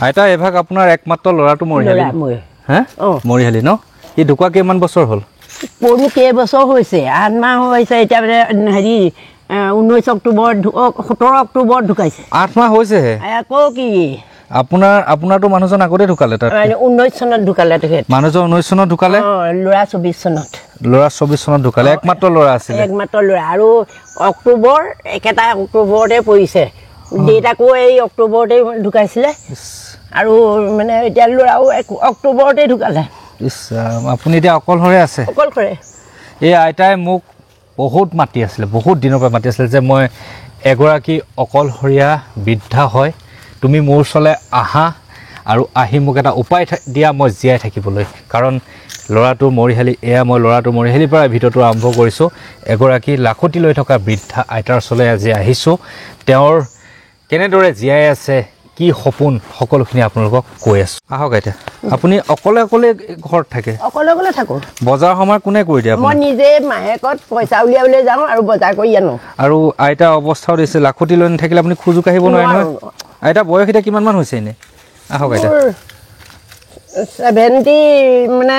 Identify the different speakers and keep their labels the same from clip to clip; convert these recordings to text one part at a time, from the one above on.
Speaker 1: আইতা এভাগ আপোনাৰ একমাত্ৰ ল'ৰাটো মৰিহালি হা মৰিহালি ন ই ঢুকুৱা কেইমান বছৰ হ'ল
Speaker 2: পৰু কেইবছৰ হৈছে 8 মাহ হৈছে এতিয়া হেৰি 19 অক্টোবৰ 17 অক্টোবৰ ঢুকাইছে
Speaker 1: 8 মাহ হৈছেহে
Speaker 2: আকৌ কি
Speaker 1: আপোনাৰটো মানুহজন আগতে ঢুকালে তাত
Speaker 2: 19 চনত ঢুকালে তেখেত
Speaker 1: মানুহজন 19 চনত ঢুকালে
Speaker 2: ল'ৰা 24 চনত
Speaker 1: ঢুকালে একমাত্ৰ ল'ৰা আছিল
Speaker 2: একমাত্ৰ ল'ৰা আৰু অক্টোবৰ একেটা অক্টোবৰতে পৰিছে দেউতাকো এই অক্টোবৰতে ঢুকাইছিলে আৰু মানে এতিয়া ল'ৰাও অক্টোবৰতে ঢুকালে
Speaker 1: আপুনি এতিয়া অকলশৰে আছে
Speaker 2: অকলশৰে
Speaker 1: এই আইতাই মোক বহুত মাতি আছিলে বহুত দিনৰ পৰা মাতি আছিলে যে মই এগৰাকী অকলশৰীয়া বৃদ্ধা হয় তুমি মোৰ ওচৰলৈ আহা আৰু আহি মোক এটা উপায় দিয়া মই জীয়াই থাকিবলৈ কাৰণ ল'ৰাটো মৰিহালি এয়া মই ল'ৰাটো মৰিহালিৰ পৰা ভিডিঅ'টো আৰম্ভ কৰিছোঁ এগৰাকী লাখতি লৈ থকা বৃদ্ধা আইতাৰ ওচৰলৈ আজি আহিছোঁ তেওঁৰ কেনেদৰে জীয়াই আছে কি সপোন সকলোখিনি আপোনালোকক কৈ আছোঁ আহক আইতা আপুনি অকলে ঘৰত থাকে
Speaker 2: অকলে থাকোঁ
Speaker 1: বজাৰ সমাৰ কোনে কৰি দিয়ে
Speaker 2: মই নিজে মাহেকত পইচা উলিয়াবলৈ যাওঁ আৰু বজাৰ কৰি আনো আৰু
Speaker 1: আইতা অৱস্থাও দিছে লাখতি লৈ নাথাকিলে আপুনি খোজো কাঢ়িব নোৱাৰে নহয় আইতা বয়স এতিয়া কিমানমান হৈছে এনে আহক আইতা
Speaker 2: 70 মানে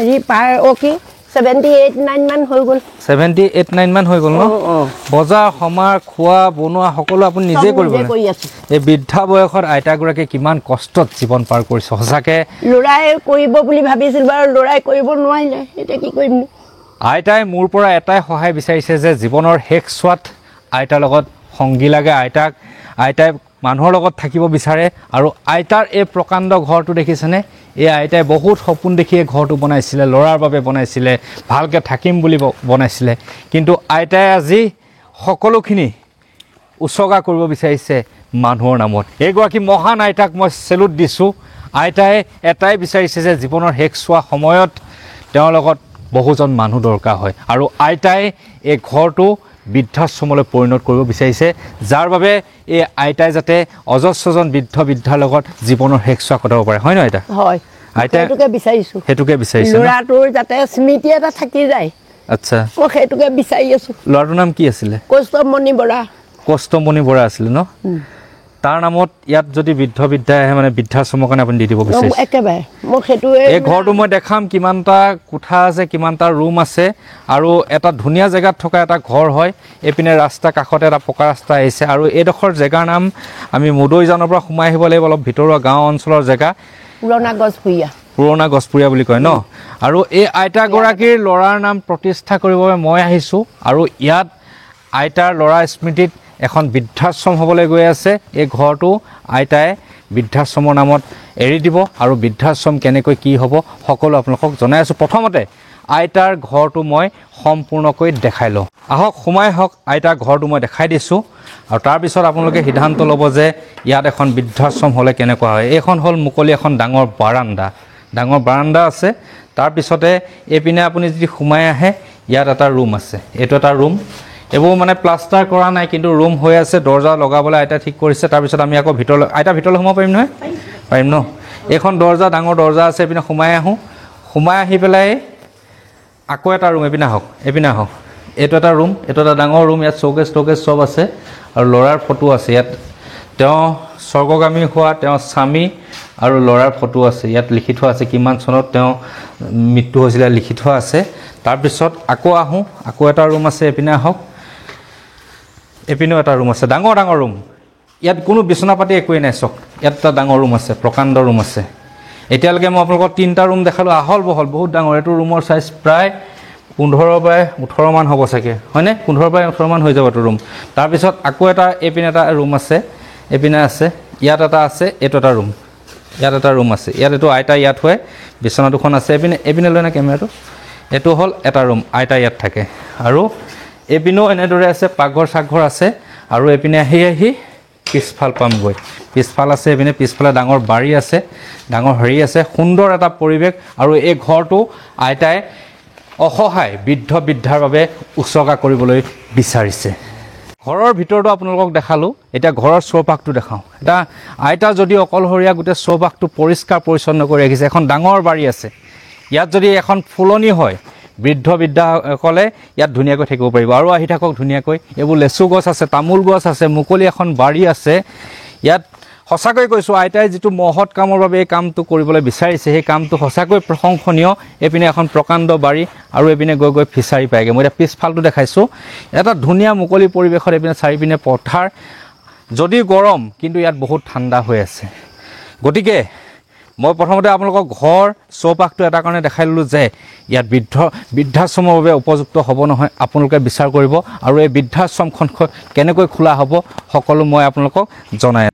Speaker 2: হেৰি পাৰ কি 78-9 মান হৈ গ'ল
Speaker 1: 78-9 মান হৈ গ'ল ন বজাৰ সমাৰ খোৱা বনোৱা সকলো আপুনি নিজে কৰিব এই বৃদ্ধা বয়সত আইতাগৰাকী কিমান কষ্টত জীৱন পাৰ কৰিছে সঁচাকৈ
Speaker 2: ল'ৰাই কৰিব বুলি ভাবিছিল বাৰু ল'ৰাই কৰিব নোৱাৰিলে এতিয়া কি কৰিম
Speaker 1: আইতাই মোৰ পৰা এটাই সহায় বিচাৰিছে যে জীৱনৰ শেষ চোৱাত আইতাৰ লগত সংগী লাগে আইতাই মানুহৰ লগত থাকিব বিচাৰে আৰু আইতাৰ এই প্ৰকাণ্ড ঘৰটো দেখিছেনে এই আইতাই বহুত সপোন দেখি এই ঘৰটো বনাইছিলে ল'ৰাৰ বাবে বনাইছিলে ভালকৈ থাকিম বুলি বনাইছিলে কিন্তু আইতাই আজি সকলোখিনি উচৰ্গা কৰিব বিচাৰিছে মানুহৰ নামত এইগৰাকী মহান আইতাক মই চেলুট দিছোঁ আইতাই এটাই বিচাৰিছে যে জীৱনৰ শেষ চোৱা সময়ত তেওঁৰ লগত বহুজন মানুহ দৰকাৰ হয় আৰু আইতাই এই ঘৰটো বৃদ্ধাশ্ৰমলৈ পৰিণত কৰিব বিচাৰিছে যাৰ বাবে এই আইতাই যাতে অজস্ৰজন বৃদ্ধাৰ লগত জীৱনৰ শেষ চোৱা কটাব পাৰে হয় ন আইতা
Speaker 2: হয় আইতাই সেইটোকে বিচাৰিছে ল'ৰাটোৰ যাতে স্মৃতি এটা থাকি যায় আচ্ছা মই সেইটোকে বিচাৰি আছোঁ
Speaker 1: ল'ৰাটোৰ নাম কি আছিলে
Speaker 2: কষ্টমণি বৰা
Speaker 1: আছিলে ন তাৰ নামত ইয়াত যদি বৃদ্ধাই আহে মানে বৃদ্ধাশ্ৰমৰ কাৰণে আপুনি দি দিব বিচাৰিছে
Speaker 2: একেবাৰে মই সেইটোৱে
Speaker 1: এই ঘৰটো মই দেখাম কিমানটা কোঠা আছে কিমানটা ৰুম আছে আৰু এটা ধুনীয়া জেগাত থকা এটা ঘৰ হয় এইপিনে ৰাস্তা কাষতে এটা পকা ৰাস্তা আহিছে আৰু এইডোখৰ জেগাৰ নাম আমি মুদৈজানৰ পৰা সোমাই আহিব লাগিব অলপ ভিতৰুৱা গাঁও অঞ্চলৰ জেগা পুৰণা গছপুৰীয়া বুলি কয় ন আৰু এই আইতাগৰাকীৰ ল'ৰাৰ নাম প্ৰতিষ্ঠা কৰিবৰ বাবে মই আহিছোঁ আৰু ইয়াত আইতাৰ ল'ৰাৰ স্মৃতিত এখন বৃদ্ধাশ্ৰম হ'বলৈ গৈ আছে এই ঘৰটো আইতাই বৃদ্ধাশ্ৰমৰ নামত এৰি দিব আৰু বৃদ্ধাশ্ৰম কেনেকৈ কি হ'ব সকলো আপোনালোকক জনাই আছোঁ প্ৰথমতে আইতাৰ ঘৰটো মই সম্পূৰ্ণকৈ দেখাই লওঁ আহক সোমাই হওক আইতাৰ ঘৰটো মই দেখাই দিছোঁ আৰু তাৰপিছত আপোনালোকে সিদ্ধান্ত ল'ব যে ইয়াত এখন বৃদ্ধাশ্ৰম হ'লে কেনেকুৱা হয় এইখন হ'ল মুকলি এখন ডাঙৰ বাৰাণ্ডা আছে তাৰপিছতে এইপিনে আপুনি যদি সোমাই আহে ইয়াত এটা ৰুম আছে এইটো এটা ৰুম এইবোৰ মানে প্লাষ্টাৰ কৰা নাই কিন্তু ৰুম হৈ আছে দৰ্জা লগাবলৈ আইতা ঠিক কৰিছে তাৰপিছত আমি আকৌ ভিতৰলৈ সোমাব পাৰিম নহয় পাৰিম ন এইখন ডাঙৰ দৰ্জা আছে এইপিনে সোমাই আহি পেলাই আকৌ এটা ৰুম এইপিনে আহক এইটো এটা ৰুম এইটো এটা ডাঙৰ ৰুম ইয়াত শ্ব'কেছ চব আছে আৰু ল'ৰাৰ ফটো আছে ইয়াত তেওঁ স্বৰ্গগামী হোৱা তেওঁৰ স্বামী আৰু ল'ৰাৰ ফটো আছে ইয়াত লিখি থোৱা আছে কিমান চনত তেওঁ মৃত্যু হৈছিলে লিখি থোৱা আছে তাৰপিছত আকৌ এটা ৰুম আছে এইপিনে আহক এইপিনেও এটা ৰুম আছে ডাঙৰ ৰুম ইয়াত কোনো বিচনা পাতি একোৱেই নাই চাওক ইয়াত এটা ডাঙৰ ৰুম আছে প্ৰকাণ্ড ৰুম আছে এতিয়ালৈকে মই আপোনালোকক 3টা ৰুম দেখালোঁ আহল বহল বহুত ডাঙৰ এইটো ৰুমৰ চাইজ প্ৰায় 15-18 মান হ'ব চাগে হয়নে 15-18 মান হৈ যাব এইটো ৰুম তাৰপিছত আকৌ এটা এইপিনে এটা ৰুম আছে এইপিনে আছে ইয়াত এটা আছে এইটো এটা ৰুম ইয়াত এটা ৰুম আছে ইয়াত এইটো আইতা ইয়াত হয় বিচনা দুখন আছে এইপিনে লৈ না কেমেৰাটো এইটো হ'ল এটা ৰুম আইতা ইয়াত থাকে আৰু এইপিনেও এনেদৰে আছে পাকঘৰ আছে আৰু এইপিনে আহি পিছফাল পামগৈ পিছফাল আছে এইপিনে পিছফালে ডাঙৰ বাৰী আছে ডাঙৰ হেৰি আছে সুন্দৰ এটা পৰিৱেশ আৰু এই ঘৰটো আইতাই অসহায় বৃদ্ধাৰ বাবে উচৰ্গা কৰিবলৈ বিচাৰিছে ঘৰৰ ভিতৰতো আপোনালোকক দেখালোঁ এতিয়া ঘৰৰ চৌপাশটো দেখাওঁ এটা আইতা যদি অকলশৰীয়া গোটেই চৌপাশটো পৰিষ্কাৰ পৰিচ্ছন্ন কৰি ৰাখিছে এখন ডাঙৰ বাৰী আছে ইয়াত যদি এখন ফুলনি হয় বৃদ্ধাসকলে ইয়াত ধুনীয়াকৈ থাকিব পাৰিব আৰু আহি থাকক ধুনীয়াকৈ এইবোৰ লেচু গছ আছে তামোল গছ আছে মুকলি এখন বাৰী আছে ইয়াত সঁচাকৈ কৈছোঁ আইতাই যিটো মহৎ কামৰ বাবে এই কামটো কৰিবলৈ বিচাৰিছে সেই কামটো সঁচাকৈ প্ৰশংসনীয় এইপিনে এখন প্ৰকাণ্ড বাৰী আৰু এইপিনে গৈ গৈ ফিচাৰী পায়গৈ মই এতিয়া পিছফালটো দেখাইছোঁ এটা ধুনীয়া মুকলি পৰিৱেশত এইপিনে চাৰিপিনে পথাৰ যদি গৰম কিন্তু ইয়াত বহুত ঠাণ্ডা হৈ আছে গতিকে মই প্ৰথমতে আপোনালোকক ঘৰ চৌপাশটো এটা কাৰণে দেখাই ল'লোঁ যে ইয়াত বৃদ্ধাশ্ৰমৰ বাবে উপযুক্ত হ'ব নহয় আপোনালোকে বিচাৰ কৰিব আৰু এই বৃদ্ধাশ্ৰমখন কেনেকৈ খোলা হ'ব সকলো মই আপোনালোকক জনাই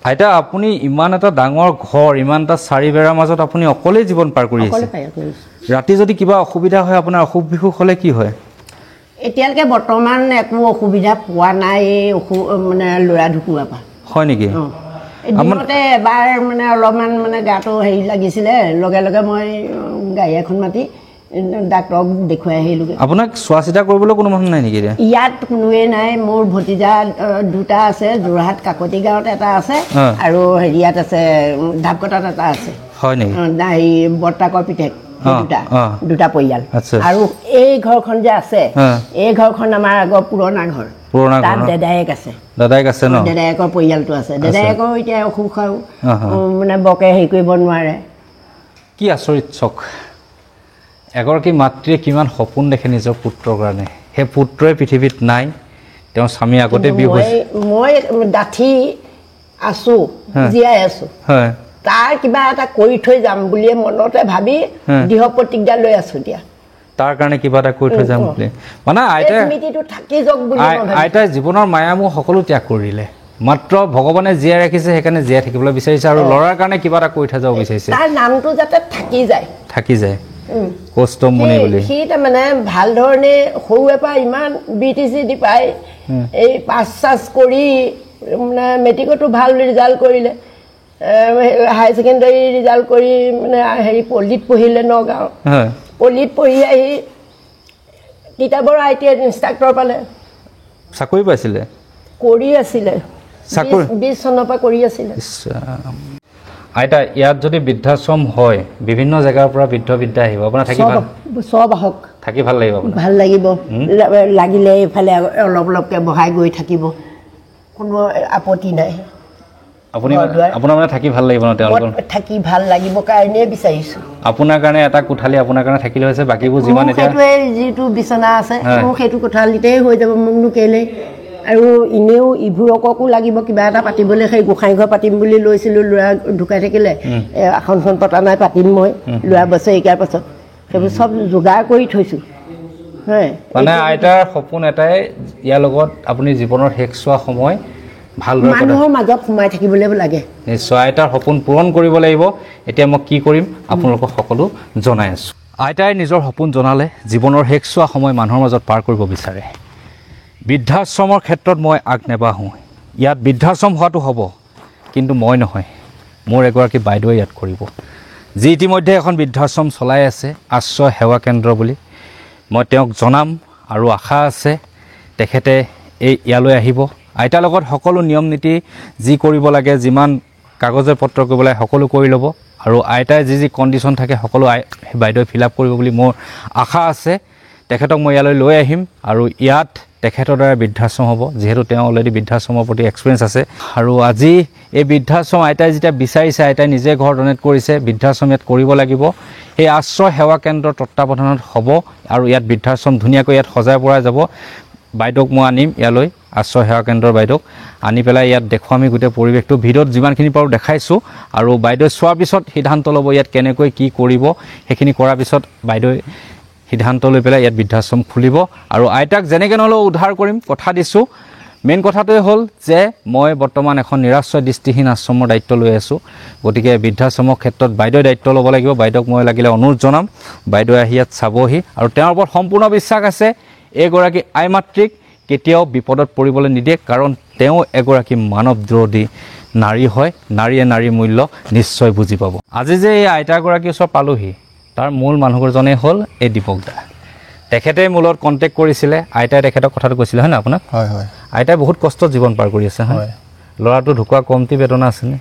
Speaker 1: আইতা আপুনি ইমান এটা ডাঙৰ ঘৰ ইমান এটা চাৰিবেৰাৰ মাজত আপুনি অকলেই জীৱন পাৰ কৰি আছে ৰাতি যদি কিবা অসুবিধা হয় আপোনাৰ অসুখ বিসুখ হ'লে কি হয়
Speaker 2: এতিয়ালৈকে বৰ্তমান একো অসুবিধা পোৱা নাই মানে ল'ৰা ঢুকুৱাৰ পৰা
Speaker 1: হয় নেকি
Speaker 2: দিনতে এবাৰ মানে অলপমান মানে গাটো হেৰি লাগিছিলে লগে লগে মই গাড়ী এখন মাতি ডাক্তৰক দেখুৱাই আহিলোগৈ
Speaker 1: আপোনাক চোৱা চিতা কৰিবলৈ কোনো মানুহ নাই নেকি
Speaker 2: ইয়াত কোনোৱে নাই মোৰ ভতিজা দুটা আছে যোৰহাট কাকতি গাঁৱত এটা আছে আৰু হেৰিয়াত আছে ঢাপকটাত এটা আছে
Speaker 1: হয় নেকি
Speaker 2: হেৰি বৰ্তাকৰ পিতেক দুটা পৰিয়াল আৰু এই ঘৰখন যে আছে এই ঘৰখন আমাৰ আগৰ পুৰণা ঘৰ তাত দেদায়েক আছে
Speaker 1: ন
Speaker 2: দেদায়েকৰ পৰিয়ালটো আছে দেদায়েকৰ এতিয়া অসুখ আৰু মানে বৰকে হেৰি কৰিব নোৱাৰে
Speaker 1: কি আচৰিত চক এগৰাকী মাতৃয়ে কিমান সপোন দেখে নিজৰ পুত্ৰৰ কাৰণে সেই পুত্ৰই পৃথিৱীত নাই তেওঁ স্বামী আগতে বিয়োগ হৈছে
Speaker 2: মই ডাঠি আছো জীয়াই আছো তাৰ কিবা এটা কৰি থৈ যাম বুলিয়ে মনতে ভাবি দৃঢ় প্ৰতিজ্ঞা লৈ আছো এতিয়া
Speaker 1: তাৰ কাৰণে কিবা এটা কৰি থৈ যাম বুলি মানে আইতাই জীৱনৰ মায়ামোহ সকলো ত্যাগ কৰিলে মাত্ৰ ভগৱানে জীয়াই ৰাখিছে সেইকাৰণে জীয়াই থাকিবলৈ বিচাৰিছে আৰু ল'ৰাৰ কাৰণে কিবা এটা কৰি থৈ যাব বিচাৰিছে
Speaker 2: তাৰ নামটো যাতে থাকি যায়
Speaker 1: কষ্টমণি বুলি
Speaker 2: সি তাৰমানে ভাল ধৰণে সৰুৰে পৰা ইমান BTC দি পাই এই পাছ কৰি মানে মেট্ৰিকতো ভাল ৰিজাল্ট কৰিলে হাই ছেকেণ্ডাৰী ৰিজাল্ট কৰি মানে হেৰি পল্লীত পঢ়িলে নগাঁও পল্লীত পঢ়ি আহি তিতাবৰ ITI ইনষ্ট্ৰাক্টৰ পালে
Speaker 1: চাকৰি পাইছিলে
Speaker 2: কৰি আছিলে 20 চনৰ পৰা কৰি আছিলে
Speaker 1: আইতা ইয়াত যদি বৃদ্ধাশ্ৰম হয় বিভিন্ন জেগাৰ পৰা বৃদ্ধ আহিব আপোনাৰ থাকি ভাল
Speaker 2: সব আহক
Speaker 1: থাকি ভাল লাগিব
Speaker 2: ভাল লাগিব লাগিলে এইফালে অলপ অলপকৈ বহাই গৈ থাকিব কোনো আপত্তি নাই
Speaker 1: আপোনাৰ মানে থাকি ভাল লাগিব ন তেওঁলোকৰ
Speaker 2: থাকি ভাল লাগিব কাৰণে বিচাৰিছো
Speaker 1: আপোনাৰ কাৰণে এটা কোঠালি আপোনাৰ কাৰণে থাকিলে হৈছে বাকিবোৰ যিমান এতিয়া
Speaker 2: যিটো বিচনা আছে মোৰ সেইটো কোঠালিতেই হৈ যাব মোকনো কেলে আৰু ইনেও ইভুৰকো লাগিব কিবা এটা পাতিবলৈ সেই গোসাঁই ঘৰ পাতিম বুলি লৈছিলোঁ ল'ৰা ঢুকাই থাকিলে আসনখন পতা নাই পাতিম মই ল'ৰা বছৰেকীয়াৰ পাছত সেইবোৰ চব যোগাৰ কৰি থৈছোঁ
Speaker 1: মানে আইতাৰ সপোন এটাই ইয়াৰ লগত আপুনি জীৱনৰ শেষ চোৱা সময় ভালদৰে
Speaker 2: মানুহৰ মাজত সোমাই থাকিবলৈ লাগে
Speaker 1: নিশ্চয় আইতাৰ সপোন পূৰণ কৰিব লাগিব এতিয়া মই কি কৰিম আপোনালোকক সকলো জনাই আছোঁ আইতাই নিজৰ সপোন জনালে জীৱনৰ শেষ চোৱা সময় মানুহৰ মাজত পাৰ কৰিব বিচাৰে বৃদ্ধাশ্ৰমৰ ক্ষেত্ৰত মই আগ নেবাঢ়োঁ ইয়াত বৃদ্ধাশ্ৰম হোৱাটো হ'ব কিন্তু মই নহয় মোৰ এগৰাকী বাইদেৱে ইয়াত কৰিব যি ইতিমধ্যে এখন বৃদ্ধাশ্ৰম চলাই আছে আশ্ৰয় সেৱা কেন্দ্ৰ বুলি মই তেওঁক জনাম আৰু আশা আছে তেখেতে ইয়ালৈ আহিব আইতাৰ লগত সকলো নিয়ম নীতি যি কৰিব লাগে যিমান কাগজে পত্ৰ কৰিব লাগে সকলো কৰি ল'ব আৰু আইতাই যি কণ্ডিশ্যন থাকে সকলো বাইদেৱে ফিল আপ কৰিব বুলি মোৰ আশা আছে তেখেতক মই ইয়ালৈ লৈ আহিম আৰু ইয়াত তেখেতৰ দ্বাৰা বৃদ্ধাশ্ৰম হ'ব যিহেতু তেওঁ অলৰেডি বৃদ্ধাশ্ৰমৰ প্ৰতি এক্সপিৰিয়েঞ্চ আছে আৰু আজি এই বৃদ্ধাশ্ৰম আইতাই যেতিয়া বিচাৰিছে আইতাই নিজে ঘৰ ডনেট কৰিছে বৃদ্ধাশ্ৰম ইয়াত কৰিব লাগিব এই আশ্ৰয় সেৱা কেন্দ্ৰৰ তত্ত্বাৱধানত হ'ব আৰু ইয়াত বৃদ্ধাশ্ৰম ধুনীয়াকৈ ইয়াত সজাই পৰাই যাব বাইদেউক মই আনিম ইয়ালৈ আশ্ৰয় সেৱা কেন্দ্ৰৰ বাইদেউক আনি পেলাই ইয়াত দেখুৱাম আমি গোটেই পৰিৱেশটো ভিডিঅ'ত যিমানখিনি পাৰোঁ দেখাইছোঁ আৰু বাইদেৱে চোৱাৰ পিছত সিদ্ধান্ত ল'ব ইয়াত কেনেকৈ কি কৰিব সেইখিনি কৰাৰ পিছত বাইদেৱে সিদ্ধান্ত লৈ পেলাই ইয়াত বৃদ্ধাশ্ৰম খুলিব আৰু আইতাক যেনেকৈ নহ'লেও উদ্ধাৰ কৰিম কথা দিছোঁ মেইন কথাটোৱে হ'ল যে মই বৰ্তমান এখন নিৰাশ্ৰয় দৃষ্টিহীন আশ্ৰমৰ দায়িত্ব লৈ আছোঁ গতিকে বৃদ্ধাশ্ৰমৰ ক্ষেত্ৰত বাইদেৱে দায়িত্ব ল'ব লাগিব বাইদেউক মই লাগিলে অনুৰোধ জনাম বাইদেৱে আহি ইয়াত চাবহি আৰু তেওঁৰ ওপৰত সম্পূৰ্ণ বিশ্বাস আছে এইগৰাকী আই মাতৃক কেতিয়াও বিপদত পৰিবলৈ নিদিয়ে কাৰণ তেওঁ এগৰাকী মানৱদ্ৰোহী নাৰী হয় নাৰীয়ে নাৰীৰ মূল্য নিশ্চয় বুজি পাব আজি যে এই আইতাগৰাকীৰ ওচৰত পালোহি তাৰ মূল মানুহজনেই হ'ল এই দীপক দা তেখেতে মূলত কণ্টেক্ট কৰিছিলে আইতাই তেখেতক কথাটো কৈছিলে হয় না আপোনাক
Speaker 3: হয় হয়
Speaker 1: আইতাই বহুত কষ্ট জীৱন পাৰ কৰি আছে হয় ল'ৰাটো ঢুকুৱা কমতি বেদনা আছেনে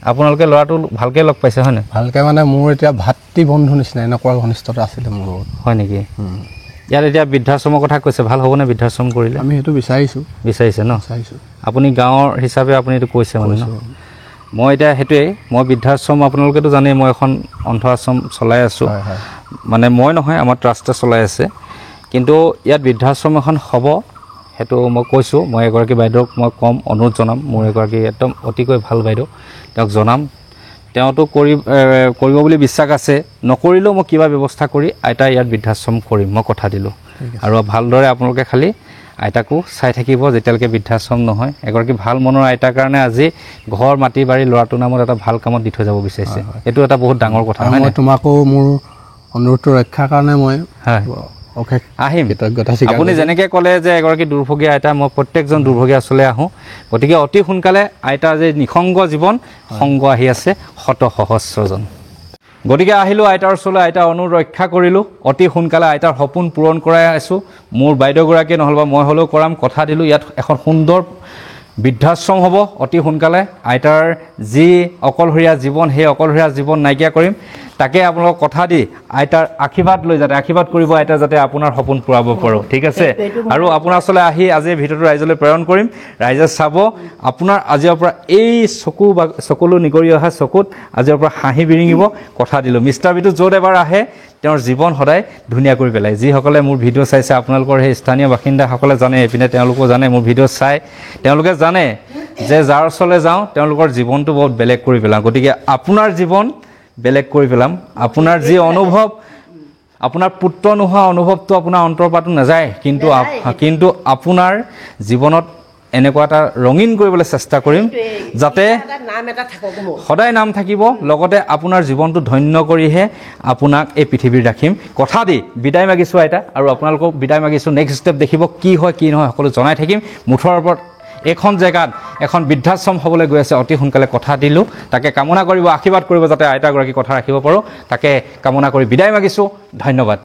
Speaker 1: আপোনালোকে ল'ৰাটো ভালকৈ লগ পাইছে হয়নে
Speaker 3: ভালকৈ মানে মোৰ এতিয়া ভাতৃ বন্ধু নিচিনা এনেকুৱা ঘনিষ্ঠতা আছিলে মোৰ লগত
Speaker 1: হয় নেকি ইয়াত এতিয়া বৃদ্ধাশ্ৰমৰ কথা কৈছে ভাল হ'বনে বৃদ্ধাশ্ৰম কৰিলে
Speaker 3: আমি সেইটো বিচাৰিছে ন
Speaker 1: আপুনি গাঁৱৰ হিচাপে আপুনি এইটো কৈছে মানে মই এতিয়া সেইটোৱেই মই বৃদ্ধাশ্ৰম আপোনালোকেতো জানেই মই এখন অন্ধ আশ্ৰম চলাই আছোঁ মানে মই নহয় আমাৰ ট্ৰাষ্টে চলাই আছে কিন্তু ইয়াত বৃদ্ধাশ্ৰম এখন হ'ব সেইটো মই কৈছোঁ মই এগৰাকী বাইদেউক মই কম অনুৰোধ জনাম মোৰ এগৰাকী একদম অতিকৈ ভাল বাইদেউ তেওঁক জনাম তেওঁতো কৰিব বুলি বিশ্বাস আছে নকৰিলেও মই কিবা ব্যৱস্থা কৰি আইতা ইয়াত বৃদ্ধাশ্ৰম কৰিম মই কথা দিলোঁ আৰু ভালদৰে আপোনালোকে খালি আইতাকো চাই থাকিব যেতিয়ালৈকে বৃদ্ধাশ্ৰম নহয় এগৰাকী ভাল মনৰ আইতাৰ কাৰণে আজি ঘৰ মাটি বাৰী ল'ৰাটোৰ নামত এটা ভাল কামত দি থৈ যাব বিচাৰিছে এইটো এটা বহুত ডাঙৰ কথা হয়
Speaker 3: মই তোমাকো মোৰ অনুৰোধটো ৰক্ষাৰ কাৰণে মই অশেষ
Speaker 1: আহিম
Speaker 3: কৃতজ্ঞতা
Speaker 1: আপুনি যেনেকৈ ক'লে যে এগৰাকী দুৰ্ভগীয়া আইতা মই প্ৰত্যেকজন দুৰ্ভগীয়া ওচৰলৈ আহোঁ গতিকে অতি সোনকালে আইতাৰ যে নিসংগ জীৱন সংগ আহি আছে শত সহস্ৰজন গতিকে আহিলোঁ আইতাৰ ওচৰলৈ আইতাৰ অনুৰোধ ৰক্ষা কৰিলোঁ অতি সোনকালে আইতাৰ সপোন পূৰণ কৰাই আছোঁ মোৰ বাইদেউগৰাকী নহ'লে বা মই হ'লেও কৰাম কথা দিলোঁ ইয়াত এখন সুন্দৰ বৃদ্ধাশ্ৰম হ'ব অতি সোনকালে আইতাৰ যি অকলশৰীয়া জীৱন সেই অকলশৰীয়া জীৱন নাইকিয়া কৰিম তাকে আপোনালোকক কথা দি আইতাৰ আশীৰ্বাদ লৈ যাতে আশীৰ্বাদ কৰিব আইতা যাতে আপোনাৰ সপোন পূৰাব পাৰোঁ ঠিক আছে আৰু আপোনাৰ ওচৰলৈ আহি আজি ভিডিঅ'টো ৰাইজলৈ প্ৰেৰণ কৰিম ৰাইজে চাব আপোনাৰ আজিৰ পৰা এই চকুলো নিগৰি অহা চকুত আজিৰ পৰা হাঁহি বিৰিঙিব কথা দিলোঁ মিষ্টাৰ বিটু য'ত এবাৰ আহে তেওঁৰ জীৱন সদায় ধুনীয়া কৰি পেলায় যিসকলে মোৰ ভিডিঅ' চাইছে আপোনালোকৰ সেই স্থানীয় বাসিন্দাসকলে জানে এইপিনে তেওঁলোকো জানে মোৰ ভিডিঅ' চাই তেওঁলোকে জানে যে যাৰ ওচৰলৈ যাওঁ তেওঁলোকৰ জীৱনটো বহুত বেলেগ কৰি পেলাওঁ গতিকে আপোনাৰ জীৱন বেলেগ কৰি পেলাম আপোনাৰ যি অনুভৱ আপোনাৰ পুত্ৰ নোহোৱা অনুভৱটো আপোনাৰ অন্তৰ পৰাটো নাযায় কিন্তু আপোনাৰ জীৱনত এনেকুৱা এটা ৰঙীন কৰিবলৈ চেষ্টা কৰিম যাতে সদায় নাম থাকিব লগতে আপোনাৰ জীৱনটো ধন্য কৰিহে আপোনাক এই পৃথিৱীত ৰাখিম কথা দি বিদায় মাগিছোঁ আইতা আৰু আপোনালোকক বিদায় মাগিছোঁ নেক্সট ষ্টেপ দেখিব কি হয় কি নহয় সকলো জনাই থাকিম মুঠৰ ওপৰত এইখন জেগাত এখন বৃদ্ধাশ্ৰম হ'বলৈ গৈ আছে অতি সোনকালে কথা দিলোঁ তাকে কামনা কৰিব আশীৰ্বাদ কৰিব যাতে আইতাগৰাকী কথা ৰাখিব পাৰোঁ তাকে কামনা কৰি বিদায় মাগিছোঁ ধন্যবাদ